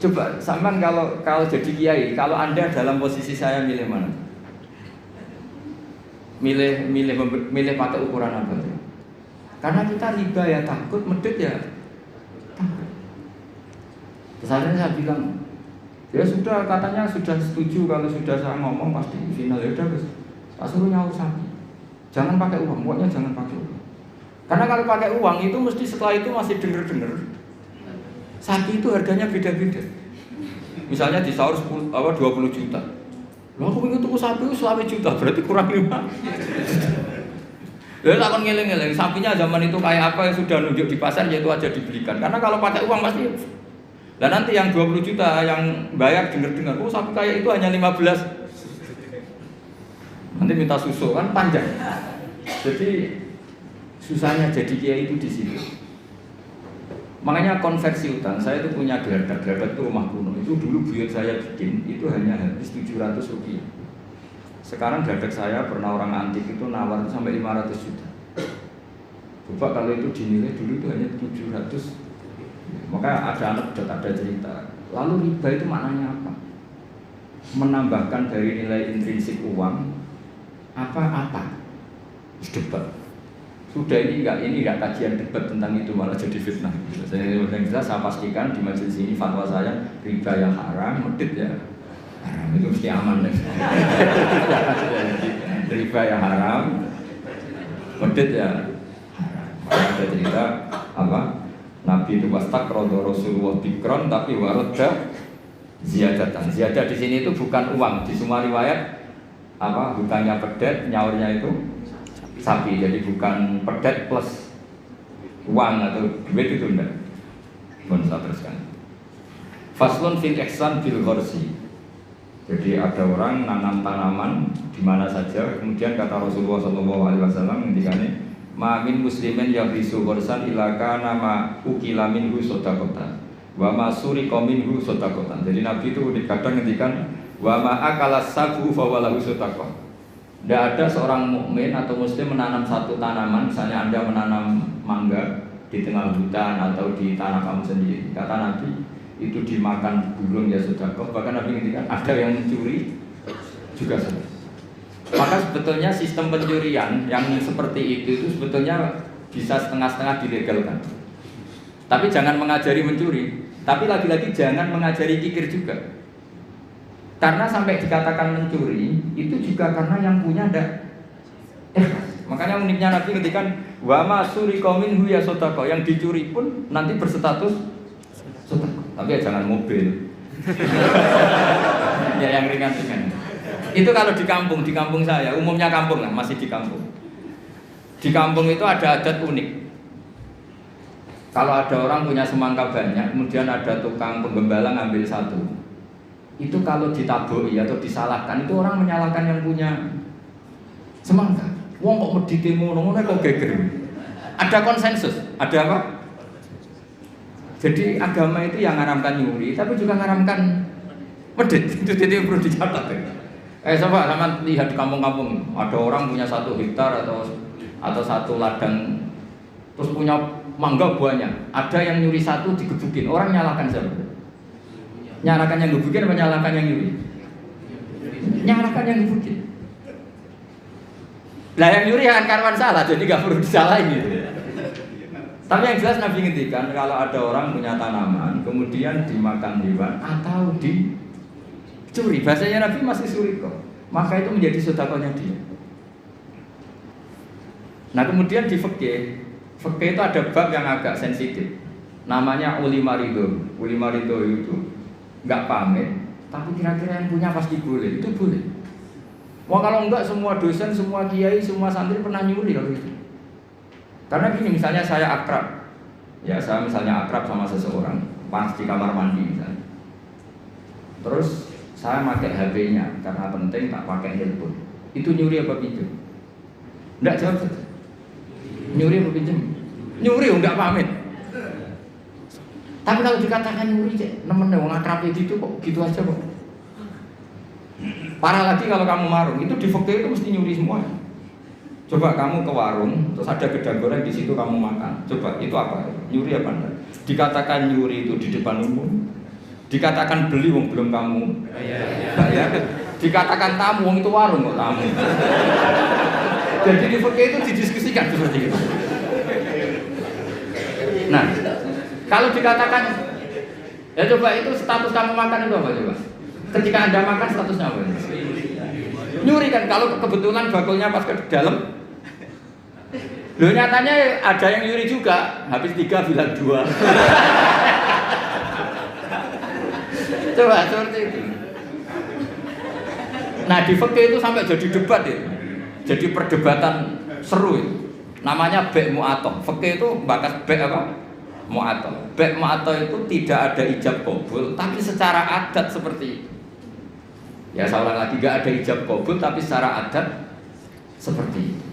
Coba sampean kalau jadi kiai, kalau Anda dalam posisi saya milih mana? Milih pakai ukuran apa tuh? Karena kita riba ya takut, medit ya takut. Misalnya saya bilang, ya sudah katanya sudah setuju kalau sudah saya ngomong pasti final ya udah guys. Tak suruh nyaur sapi. Jangan pakai uang, pokoknya jangan pakai uang. Karena kalau pakai uang itu mesti setelah itu masih denger. Sapi itu harganya beda-beda. Misalnya di sahur 20 juta. Lah aku ingin tuku sapi itu 20 juta, berarti kurang 5. Lalu takon ngeleng-ngeleng, sapinya zaman itu kayak apa yang sudah nunjuk di pasar yaitu aja dibelikan. Karena kalau pakai uang pasti. Dan nanti yang 20 juta yang bayar dengar-dengar, oh sapi kayak itu hanya 15. Nanti minta susu kan panjang. Jadi susahnya jadi kiai itu di situ. Makanya konversi utang, saya itu punya geladak itu rumah kuno. Itu dulu buyut saya bikin, itu hanya habis 700 rupiah. Sekarang geladak saya pernah orang antik itu nawar sampai 500 juta. Coba kalau itu dinilai dulu itu hanya 700. Maka ada anekdot, ada cerita. Lalu riba itu maknanya apa? Menambahkan dari nilai intrinsik uang apa-apa. Debat. Sudah ini enggak kajian debat tentang itu, malah jadi fitnah. Yang jelas saya pastikan di majelis ini fatwa saya riba yang haram, medit ya haram, itu mesti aman deh. Riba yang haram, medit ya haram. Ada cerita apa? Nabi itu wastakrodo Rasulullah bikron tapi waroda ziyadatan. Ziyadah di sini itu bukan uang, di semua riwayat apa bukannya pedet, nyaurnya itu sapi, jadi bukan pedet plus uang atau duit itu enggak. Mohon saya teruskan. Faslun fil ihsan bil ghorsi. Jadi ada orang nanam tanaman di mana saja, kemudian kata Rasulullah SAW ngendikane, ma min muslimin yaghrisu ghorsan illa kana ma ukila minhu shadaqatan wa ma suriqa minhu shadaqatan. Jadi Nabi itu kadang ngendikan wa ma akala sabu fa walahu shadaqah. Tidak ada seorang mukmin atau muslim menanam satu tanaman, misalnya Anda menanam mangga di tengah hutan atau di tanah kamu sendiri. Kata Nabi, itu dimakan burung ya sedekah. Bahkan Nabi ngendikan ada yang mencuri juga sedekah. Maka sebetulnya sistem pencurian yang seperti itu sebetulnya bisa setengah-setengah dilegalkan. Tapi jangan mengajari mencuri. Tapi lagi-lagi jangan mengajari kikir juga. Karena sampai dikatakan mencuri itu juga karena yang punya ada makanya uniknya Nabi ngendikan wa ma suriqa minhu ya sedekah, yang dicuri pun nanti berstatus sedekah. Tapi ya jangan mobil. Ya yang ringan-ringan. Itu kalau di kampung saya, umumnya kampung lah, masih di kampung. Di kampung itu ada adat unik. Kalau ada orang punya semangka banyak, kemudian ada tukang penggembala ngambil satu. Itu kalau ditaboi atau disalahkan, itu orang menyalahkan yang punya semangka. Wong kok medite ngono kok geger. Ada konsensus, ada apa? Jadi agama itu yang ngaramkan nyuri, tapi juga ngaramkan medit. Itu titik perlu dicatat. Coba sama lihat di kampung-kampung, ada orang punya 1 hektar atau 1 ladang, terus punya mangga banyak. Ada yang nyuri 1 digebukin, orang nyalahkan siapa? Nyalakan yang gebukin apa nyalakan yang nyuri? Nyalakan yang gebukin. Lah yang nyuri akan karuan salah, jadi gak perlu disalahin gitu. Tapi yang jelas Nabi ngendikan kalau ada orang punya tanaman kemudian dimakan hewan atau dicuri, bahasanya Nabi masih suriko, maka itu menjadi sedekahnya dia. Nah kemudian di fikih itu ada bab yang agak sensitif, namanya ulima ridho. Ulima ridho itu nggak pamit, tapi kira-kira yang punya pasti boleh, itu boleh. Wah kalau enggak semua dosen, semua kiai, semua santri pernah nyuri kalau itu. Karena gini, misalnya saya akrab, ya saya misalnya akrab sama seseorang, pas di kamar mandi misalnya. Terus saya pakai HP-nya karena penting tak pakai handphone. Itu nyuri apa pinjam? Enggak, jawab saja. Nyuri apa pinjam? Nyuri, enggak pamit. Tapi kalau dikatakan nyuri, nemen wong akrab gitu kok, gitu aja kok. Parah lagi kalau kamu marung, itu di fikih itu mesti nyuri semua. Coba kamu ke warung, terus ada gedang goreng di situ kamu makan. Coba itu apa? Nyuri apa enggak? Dikatakan nyuri itu di depan umum. Dikatakan beli wong belum kamu bayar. Dikatakan tamu wong itu warung kok tamu. Jadi di fikih itu didiskusikan seperti itu. Nah, kalau dikatakan ya coba itu status kamu makan itu apa coba? Ketika Anda makan statusnya apa? Nyuri kan, kalau kebetulan bakulnya pas ke dalam. Loh nyatanya ada yang nyuri juga, habis 3 bilang 2. Coba seperti itu. Nah di fikih itu sampai jadi debat itu. Jadi perdebatan seru itu. Namanya bek mu'atoh. Fikih itu bakas bek apa? Mu'atoh. Bek mu'atoh itu tidak ada ijab qabul, tapi secara adat seperti itu. Ya saya ulang lagi, gak ada ijab qabul tapi secara adat seperti itu.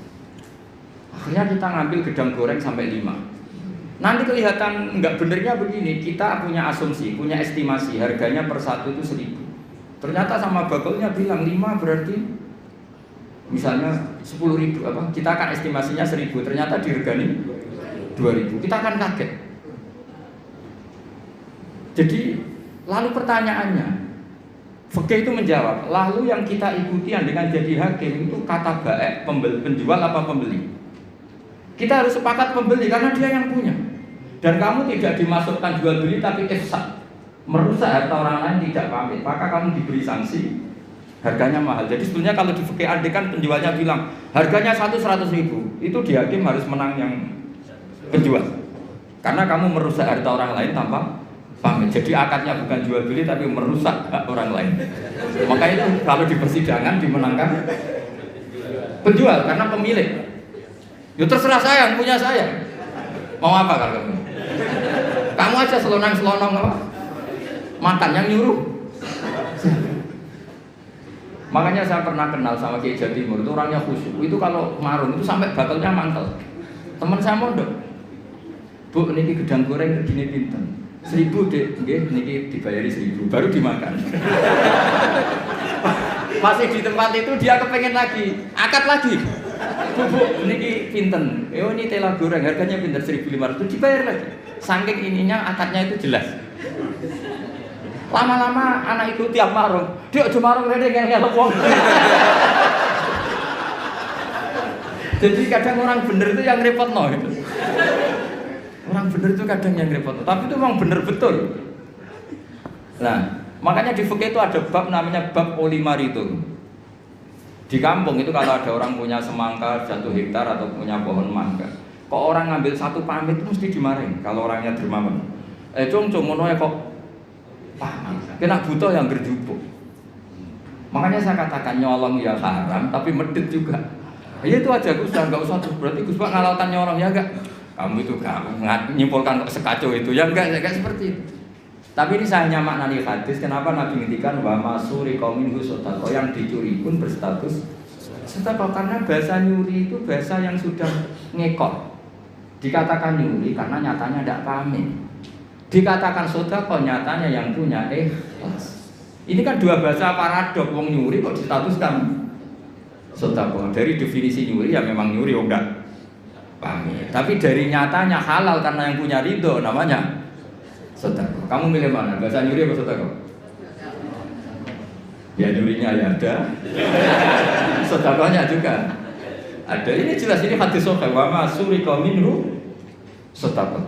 Akhirnya kita ngambil gedang goreng sampai 5. Nanti kelihatan nggak benernya begini, kita punya asumsi, punya estimasi harganya per satu itu 1.000. Ternyata sama bakulnya bilang 5 berarti misalnya 10.000 apa? Kita akan estimasinya 1.000, ternyata diregani 2.000. Kita akan kaget. Jadi lalu pertanyaannya, fikih itu menjawab, lalu yang kita ikuti dengan jadi hakim itu kata baik penjual apa pembeli? Kita harus sepakat pembeli karena dia yang punya. Dan kamu tidak dimasukkan jual beli tapi ifsad, merusak harta orang lain tidak pamit, maka kamu diberi sanksi, harganya mahal. Jadi sebenarnya kalau di fikih adek kan penjualnya bilang harganya 100.000, itu di hakim harus menang yang penjual. Karena kamu merusak harta orang lain tanpa pamit. Jadi akadnya bukan jual beli tapi merusak hak orang lain. Maka itu kalau di persidangan dimenangkan penjual karena pemilik. Ya terserah saya, punya saya. Mau apa kalau kamu? Kamu aja selonang-selonong apa? Makan yang nyuruh. Makanya saya pernah kenal sama Kiai Jawa Timur, itu orangnya khusyuk. Itu kalau marung itu sampai bakalnya mantel. Teman saya mondok. Bu, niki gedang goreng begini pinten. 1.000 dek, nggih niki dibayari 1.000 baru dimakan. Masih di tempat itu dia kepengen lagi, akad lagi. Bu, niki pinten. Ini tela goreng harganya pinten 1.500 dibayar lagi. Saking ininya akadnya itu jelas. Lama-lama anak itu tiap marung, dia aja marung rene ngelok wong. Jadi kadang orang bener itu yang repotno itu. Orang bener itu kadang yang repot, tapi itu memang bener betul. Nah, makanya di fikih itu ada bab namanya bab olimaritum. Di kampung itu kalau ada orang punya semangka 1 hektar atau punya pohon mangga, kok orang ngambil 1 pamit itu mesti dimarahin kalau orangnya dermawan. Cung ngono ya kok pamit. Kena butuh yang berjubuk. Makanya saya katakan nyolong ya haram, tapi medit juga. Ya itu aja Gus, nggak usah tuh. Berarti Gus Pak ngalalkan nyolong ya enggak? Kamu itu gak nyimpulkan sekacau itu ya enggak seperti itu. Tapi ini saya hanya maknani hadis. Kenapa Nabi ngendikan wa masuri qaumin husotako, yang dicuri pun berstatus sedekah, karena bahasa nyuri itu bahasa yang sudah ngekor. Dikatakan nyuri karena nyatanya tidak pamit. Dikatakan sedekah nyatanya yang punya ikhlas. Ini kan dua bahasa paradok. Wong nyuri kok distatuskan sedekah. Dari definisi nyuri ya memang nyuri enggak pamit. Tapi dari nyatanya halal karena yang punya ridho namanya sedekah. Kamu milih mana? Bahasa nyuri apa sedekah? Ya nyurinya ya ada. Sedekahnya juga ada. Ini jelas, ini hadis sahih wa ma surika minhu sedekah.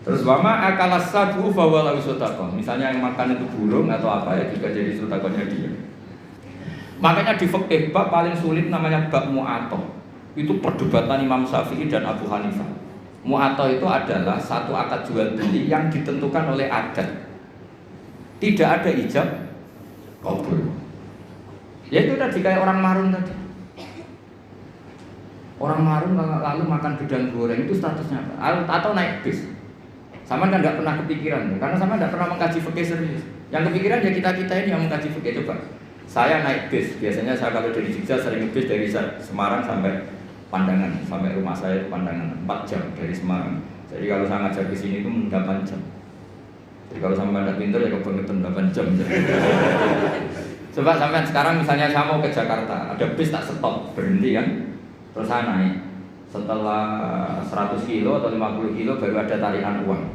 Terus wa ma akalas sabu fa wala sedekah. Misalnya yang makan itu burung atau apa ya juga jadi sedekahnya dia. Makanya di fikih bab paling sulit namanya bab mu'atoh. Itu perdebatan Imam Syafi'i dan Abu Hanifah. Mu'atoh itu adalah satu akad jual beli yang ditentukan oleh adat. Tidak ada ijab qabul. Ya itu tadi kayak orang marun tadi. Orang marun lalu makan gedang goreng itu statusnya apa? Atau naik bis. Sama kan tidak pernah kepikiran, karena sama tidak pernah mengkaji fikih serius. Yang kepikiran ya kita ini yang mengkaji fikih. Coba saya naik bis, biasanya saya kalau dari Jogja sering bis dari Semarang sampai Pandangan, sampai rumah saya itu Pandangan 4 jam dari Semarang. Jadi kalau saya ngajar ke sini itu 8 jam. Jadi kalau sama Anda pintar ya kebangetan 8 jam. Coba sampai sekarang misalnya saya mau ke Jakarta, ada bis tak stop, berhenti kan, terus saya naik. Setelah 100 kilo atau 50 kilo baru ada tarikan uang,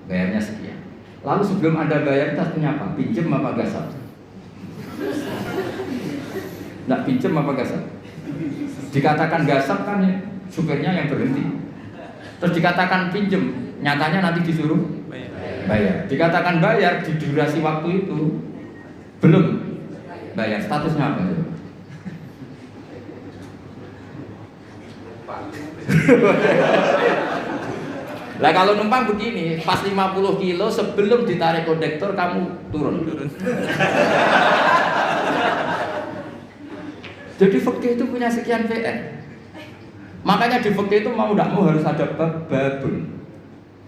bayarnya sekian. Lalu sebelum Anda bayar tasnya apa? Pinjem apa gasap? Nggak pinjem apa gasap? Dikatakan gasap kan supirnya yang berhenti. Terus dikatakan pinjem, nyatanya nanti disuruh bayar. Dikatakan bayar di durasi waktu itu belum bayar. Statusnya apa? Lah kalau numpang begini, pas 50 kilo sebelum ditarik kondektor kamu turun. Jadi fikih itu punya sekian PR. Makanya di fikih itu mau tidak mau harus ada babun.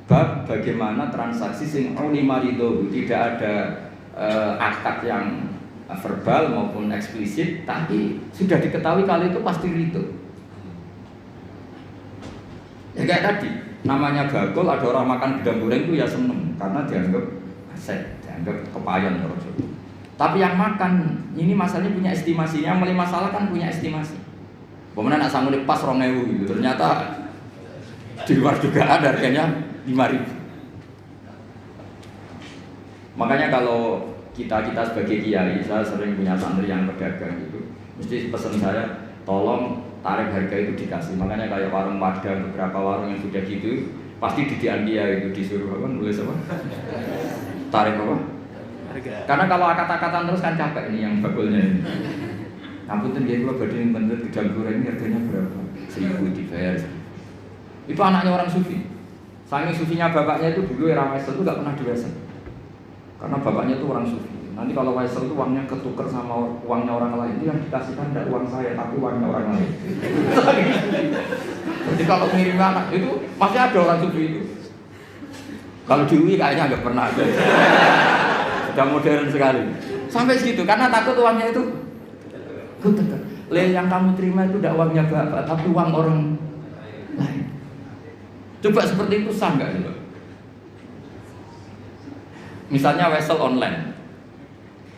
Bab bagaimana transaksi sing ulima ridho, tidak ada akad yang verbal maupun eksplisit, tapi sudah diketahui kali itu pasti ridho. Ya kayak tadi, namanya bagol, ada orang makan gedang goreng itu ya seneng karena dianggap aset, dianggap kepayan. Tapi yang makan ini masalahnya punya estimasi, yang mulai masalah kan punya estimasi. Kemudian nak sanggup pas 2.000 gitu, ternyata di luar juga ada harganya 5.000. Makanya kalau kita sebagai kiai, saya sering punya santri yang pedagang gitu, mesti pesan saya tolong tarif harga itu dikasih. Makanya kayak warung Padang, beberapa warung yang sudah gitu pasti didikan dia itu disuruh apa nulis apa tarif apa harga. Karena kalau akad-akatan terus kan capek ini yang bagulnya ini. Ampun dia kalau badin bener gedang goreng ini harganya berapa? 1.000 dibayar. Itu anaknya orang sufi. Saking sufinya bapaknya itu dulu era Waisel itu gak pernah diwaisel. Karena bapaknya itu orang sufi. Nanti kalau Waisel itu uangnya ketuker sama uangnya orang lain, itu yang dikasihkan tidak uang saya, tapi uangnya orang lain. Jadi kalau ngirim anak itu masih ada orang sufi itu. Kalau di UI kayaknya nggak pernah ada. Sudah modern sekali. Sampai segitu karena takut uangnya itu ketuker. Yang kamu terima itu tidak uangnya bapak, tapi uang orang lain. Coba seperti itu sah nggak gitu? Misalnya wesel online.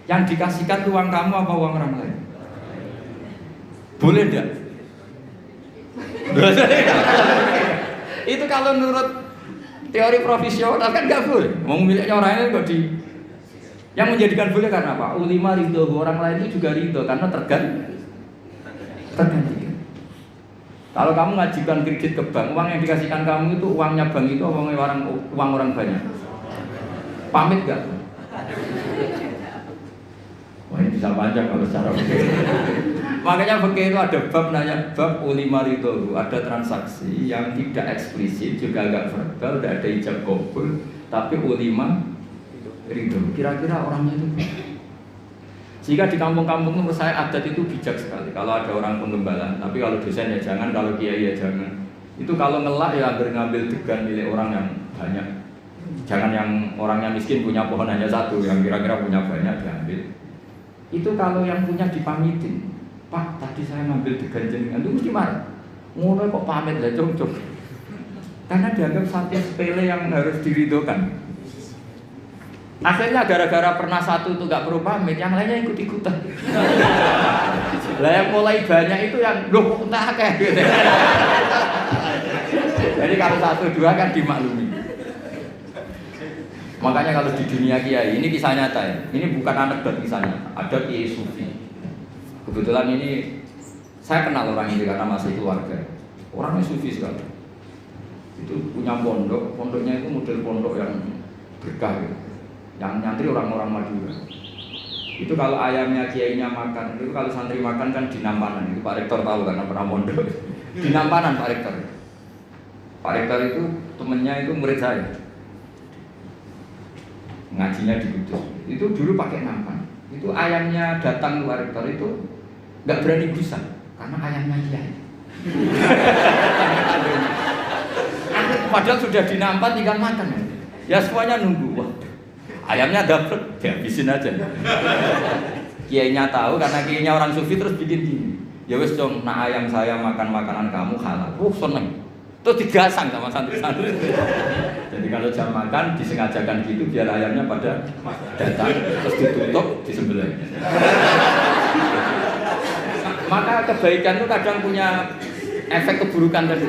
Yang dikasihkan uang kamu apa uang orang lain? Boleh enggak? Itu kalau menurut teori profesional kan nggak boleh. Mau miliknya orang lain kok di. Yang menjadikan boleh karena apa? Ulima ridho, orang lain itu juga ridho karena tergantikan. Kalau kamu ngajukan kredit ke bank, uang yang dikasihkan kamu itu uangnya bank itu uang orang banyak. Pamit nggak? Wah ini bisa panjang kalau secara fikih. Makanya fikih itu ada bab nanya bab ulima ridho, ada transaksi yang tidak eksplisit juga agak verbal, tidak ada ijab kabul, tapi ulima ridho. Kira-kira orangnya itu. Jika di kampung-kampung menurut saya adat itu bijak sekali. Kalau ada orang penggembala, tapi kalau dosen ya jangan, kalau kiai ya jangan. Itu kalau ngelak ya ngambil degan milik orang yang banyak. Jangan yang orangnya miskin punya pohon hanya satu, yang kira-kira punya banyak diambil. Itu kalau yang punya dipamitin, Pak tadi saya ngambil degan jenengan, itu mesti marah. Ngono kok pamit lah cok. Karena dianggap satu sepele yang harus diridhokan. Akhirnya gara-gara pernah satu itu gak perlu pamit, yang lainnya ikut-ikutan. Lah yang mulai banyak itu yang loh kok tak akeh gitu. Jadi kalau 1-2 kan dimaklumi. Makanya kalau di dunia kiai, ini kisah nyata ya. Ini bukan anekdot kisahnya. Ada kiai sufi. Kebetulan ini saya kenal orang ini karena masih keluarga. Orangnya sufi sekali. Itu punya pondok, pondoknya itu model pondok yang berkah gitu. Yang nyantri orang-orang Madura. Itu kalau ayamnya kiainya makan, itu kalau santri makan kan di Nampanan. Itu Pak Rektor tahu karena pernah pondok. Di Nampanan Pak Rektor. Pak Rektor itu temennya itu murid saya. Ngajinya di Kudus. Itu dulu pakai nampan. Itu ayamnya datang Pak Rektor itu nggak berani busa karena ayamnya kiai. Padahal sudah di Nampan tinggal makan. Ya semuanya nunggu. Wah, ayamnya dapet, dihabisin aja. Kiainya tahu karena kiainya orang sufi terus bikin gini. Ya wes dong, nah ayam saya makan makanan kamu halal. Seneng. Terus digasang sama santri-santri. Jadi kalau jam makan disengajakan gitu biar ayamnya pada datang terus ditutup disembelih. Maka kebaikan itu kadang punya efek keburukan tadi.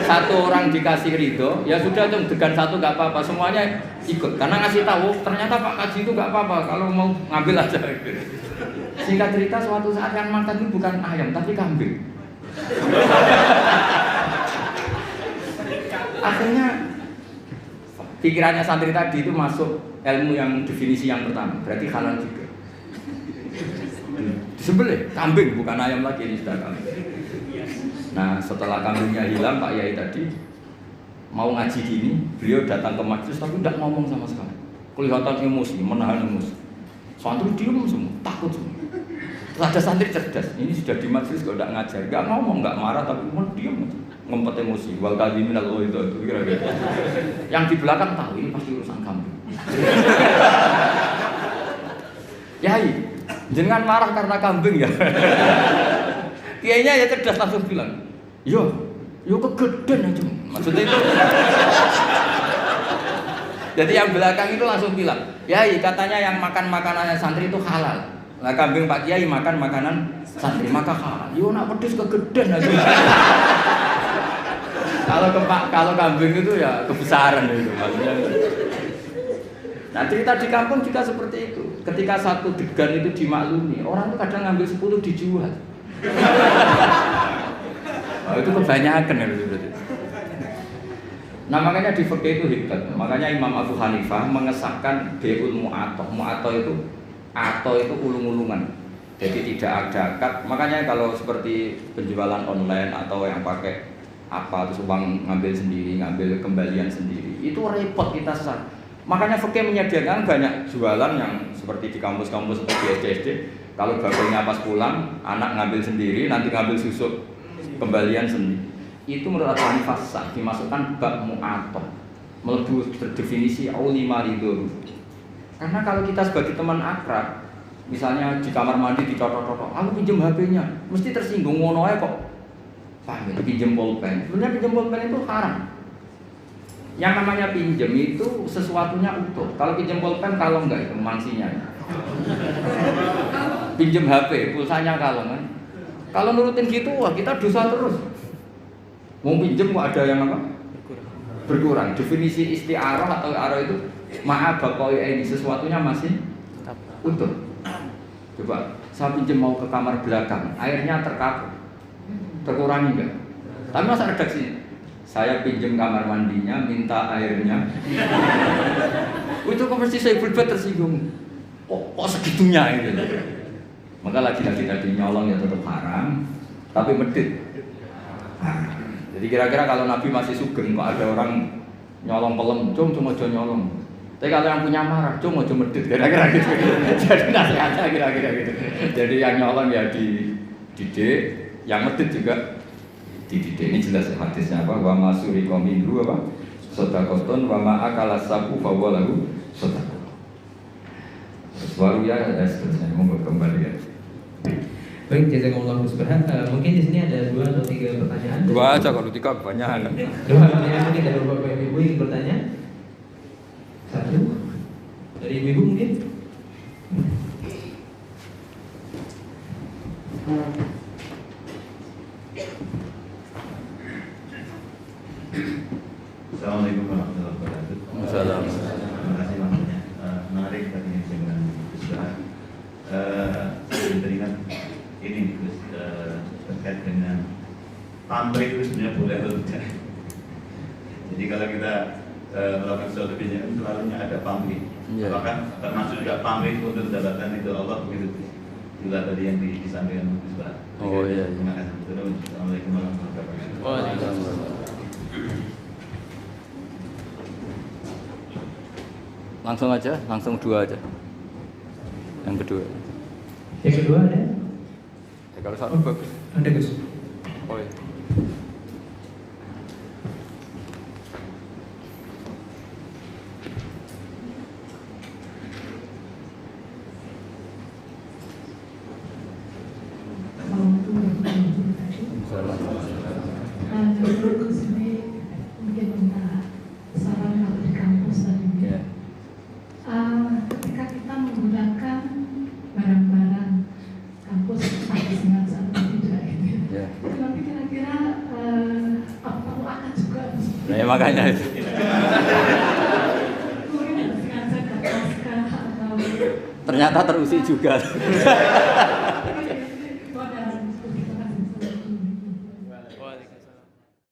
Satu orang dikasih ridho, ya sudah tuh degan satu nggak apa-apa, semuanya ikut. Karena ngasih tahu, ternyata Pak Kaji itu nggak apa-apa, kalau mau ngambil aja. Singkat cerita, suatu saat yang makan itu bukan ayam, tapi kambing. Akhirnya pikirannya santri tadi itu masuk ilmu yang definisi yang pertama, berarti halal juga. Disembelih kambing bukan ayam lagi, ini sudah kambing. Nah setelah kambingnya hilang, Pak Yai tadi mau ngaji gini, beliau datang ke majelis tapi tidak ngomong sama sekali. Kelihatan emosi, menahan emosi. Santri diem semua, takut semua. Terus ada santri cerdas, ini sudah di majelis kok tidak ngajar, nggak ngomong, nggak marah tapi cuma diem, ngempet emosi. Wal kadhimin al itu kira-kira. Yang di belakang tahu ini pasti urusan kambing. Yai, jangan marah karena kambing ya. Kiainya ya cerdas langsung bilang, yo kegedean aja. Maksudnya itu. Jadi yang belakang itu langsung bilang, Yai katanya yang makan makanannya santri itu halal. Nah kambing Pak Kiai makan makanan santri maka halal. Yo nak pedes kegedean aja. Kalau kambing itu ya kebesaran itu maksudnya. Nah cerita di kampung juga seperti itu. Ketika satu degan itu dimaklumi, orang itu kadang ngambil 10 dijual. Oh, itu kebanyakan ya berarti. Nah makanya di fikih itu hebat. Makanya Imam Abu Hanifah mengesahkan beul mu'atoh. Mu'atoh itu ulung-ulungan. Jadi tidak ada akad. Makanya kalau seperti penjualan online atau yang pakai apa terus uang ngambil sendiri, ngambil kembalian sendiri, itu repot kita sah. Makanya fikih menyediakan banyak jualan yang seperti di kampus-kampus atau di SD. Kalau bapaknya pas pulang, anak ngambil sendiri, nanti ngambil susu kembalian sendiri. Itu menurut Abu Hanifah sah, dimasukkan bab mu'atoh, melebu terdefinisi auli maridor. Karena kalau kita sebagai teman akrab, misalnya di kamar mandi dicocok-cocok, aku pinjam HP-nya, mesti tersinggung ngono ae kok. Paham ya? Pinjam pulpen. Sebenarnya pinjam pulpen itu haram. Yang namanya pinjam itu sesuatunya utuh. Kalau pinjam pulpen kalau enggak itu mangsinya. Pinjam HP, pulsanya kalau kan. Kalau nurutin gitu, wah kita dosa terus. Mau pinjam kok ada yang apa? Berkurang. Definisi isti'arah atau arah itu maaf bakoi ini sesuatunya masih utuh. Coba saya pinjam mau ke kamar belakang, airnya terkapur, terkurangi enggak? Tapi masa redaksi? Saya pinjam kamar mandinya, minta airnya. Itu kok mesti saya berbuat tersinggung. Kok segitunya itu? Maka lagi-lagi tadi nyolong ya tetap haram, tapi medit. Jadi kira-kira kalau Nabi masih sugeng, kok ada orang nyolong pelem, cuma nyolong. Tapi kalau yang punya marah, cuma medit, kira-kira gitu. Jadi nasihatnya kira-kira gitu. Jadi yang nyolong ya dididik, yang medit juga dididik. Ini jelas hadisnya apa? Wa masuri qaminhu apa? Sedekahun wa ma akala sabu fa huwa lahu sedekah. Baru ya ada seterusnya mau kembali ya. Baik, jazakumullah khairan. Mungkin di sini ada 2 atau 3 pertanyaan. 2 aja, kalau 3 banyak. 2 pertanyaan mungkin dari Bapak Ibu ingin bertanya. 1 dari Ibu mungkin. Assalamualaikum warahmatullahi wabarakatuh. Assalamualaikum. Terima kasih makanya menarik tadi dengan Gus Bahan. Saya teringat ini Gus terkait dengan pamrih itu sebenarnya boleh atau tidak. Jadi kalau kita melakukan sesuatu kebijakan selalunya ada pamrih. Apakah termasuk juga pamrih untuk mendapatkan itu Allah begitu? Juga tadi yang disampaikan Gus Bahan. Oh iya. Terima kasih. Assalamualaikum warahmatullahi wabarakatuh. Waalaikumsalam. Langsung aja, langsung 2 aja. Yang kedua. Yang kedua ada? Ya, kalau satu bagus. Ada Gus. Oh iya. Mungkin minta saran kalau di kampus tadi. Ketika kita menggunakan barang-barang kampus habis dengan satu tidak itu. Tapi kira-kira makanya itu. mungkin nggak sengaja ke pasca atau Ternyata terusik juga.